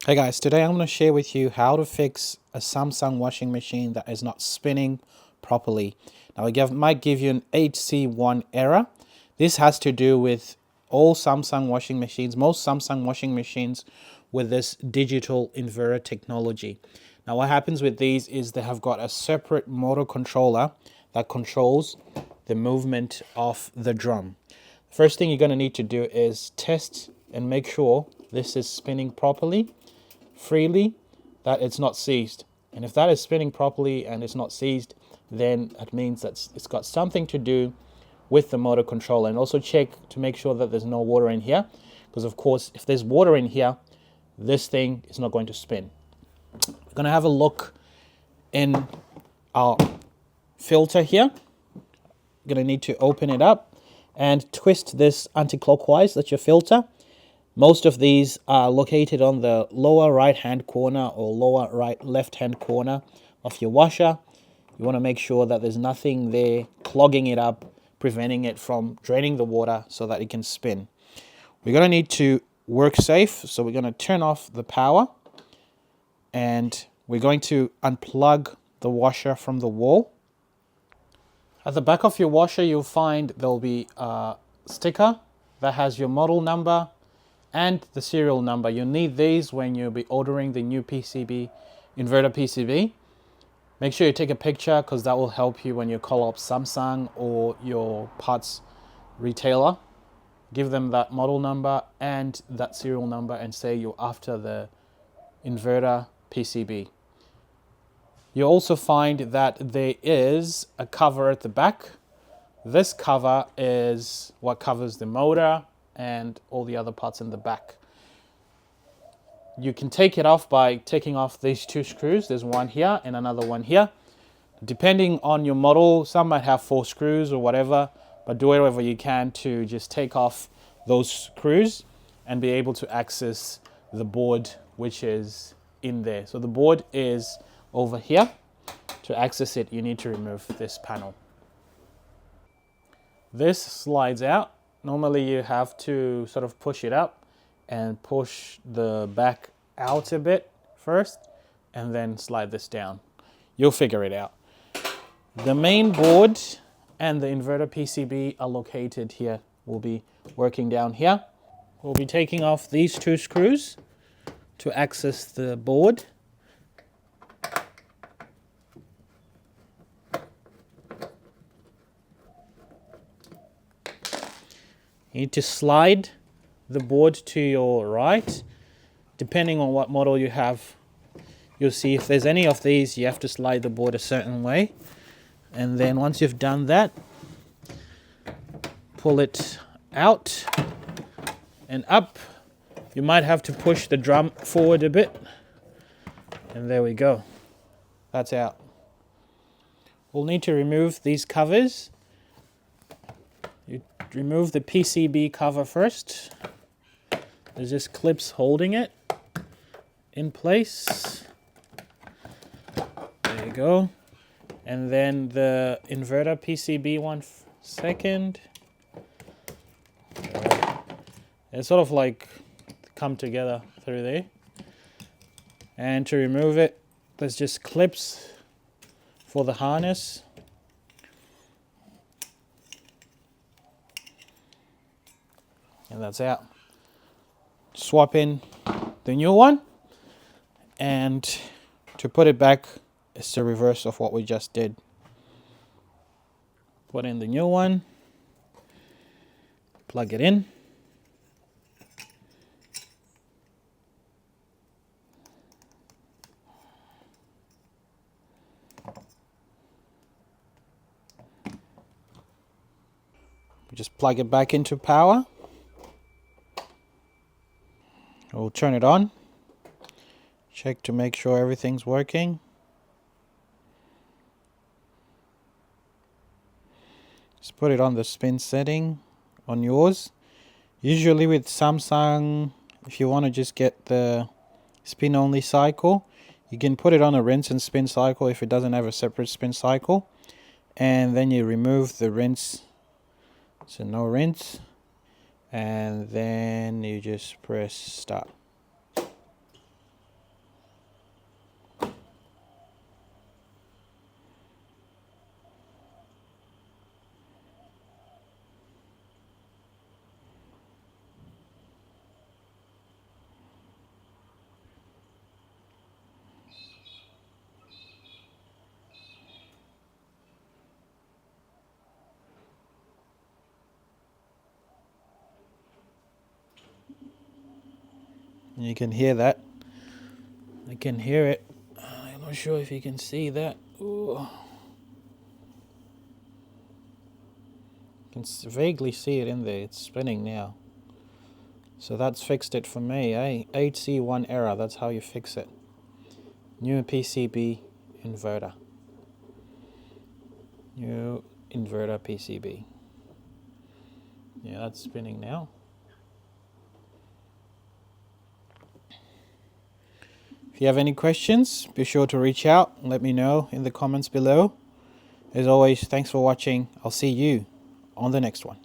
Hey guys, today I'm going to share with you how to fix a Samsung washing machine that is not spinning properly. Now it might give you an HC1 error. This has to do with all Samsung washing machines, most Samsung washing machines with this digital inverter technology. Now what happens with these is they have got a separate motor controller that controls the movement of the drum. First thing you're going to need to do is test and make sure this is spinning properly, freely, that it's not seized. And if that is spinning properly and it's not seized, then that means that it's got something to do with the motor controller. And also check to make sure that there's no water in here, because of course if there's water in here, this thing is not going to spin. We're going to have a look in our filter here. You're going to need to open it up and twist this anti-clockwise. That's your filter. Most of these are located on the lower right hand corner or lower right left hand corner of your washer. You want to make sure that there's nothing there clogging it up, preventing it from draining the water so that it can spin. We're going to need to work safe, so we're going to turn off the power and we're going to unplug the washer from the wall. At the back of your washer, you'll find there'll be a sticker that has your model number and the serial number. You'll need these when you'll be ordering the new PCB, inverter PCB. Make sure you take a picture because that will help you when you call up Samsung or your parts retailer. Give them that model number and that serial number and say you're after the inverter PCB. You'll also find that there is a cover at the back. This cover is what covers the motor and all the other parts in the back. You can take it off by taking off these two screws. There's one here and another one here. Depending on your model, some might have 4 screws or whatever, but do whatever you can to just take off those screws and be able to access the board which is in there. So the board is over here. To access it, you need to remove this panel. This slides out. Normally you have to sort of push it up and push the back out a bit first and then slide this down. You'll figure it out. The main board and the inverter PCB are located here. We'll be working down here. We'll be taking off these 2 screws to access the board. You need to slide the board to your right. Depending on what model you have, you'll see if there's any of these, you have to slide the board a certain way. And then once you've done that, pull it out and up. You might have to push the drum forward a bit. And there we go. That's out. We'll need to remove these covers. You remove the PCB cover first. There's just clips holding it in place. There you go. And then the inverter PCB one second. It's sort of like come together through there. And to remove it, there's just clips for the harness. And that's out. Swap in the new one, and to put it back, it's the reverse of what we just did. Put in the new one, plug it in. We just plug it back into power. We'll turn it on. Check to make sure everything's working. Just put it on the spin setting on yours. Usually with Samsung, if you want to just get the spin only cycle, you can put it on a rinse and spin cycle if it doesn't have a separate spin cycle. And then you remove the rinse, so no rinse. And then you just press start. You can hear that. I can hear it. I'm not sure if you can see that. Ooh. You can vaguely see it in there. It's spinning now. So that's fixed it for me, eh? 8C1 error, that's how you fix it. New PCB inverter. New inverter PCB. Yeah, that's spinning now. If you have any questions, be sure to reach out and let me know in the comments below. As always, thanks for watching. I'll see you on the next one.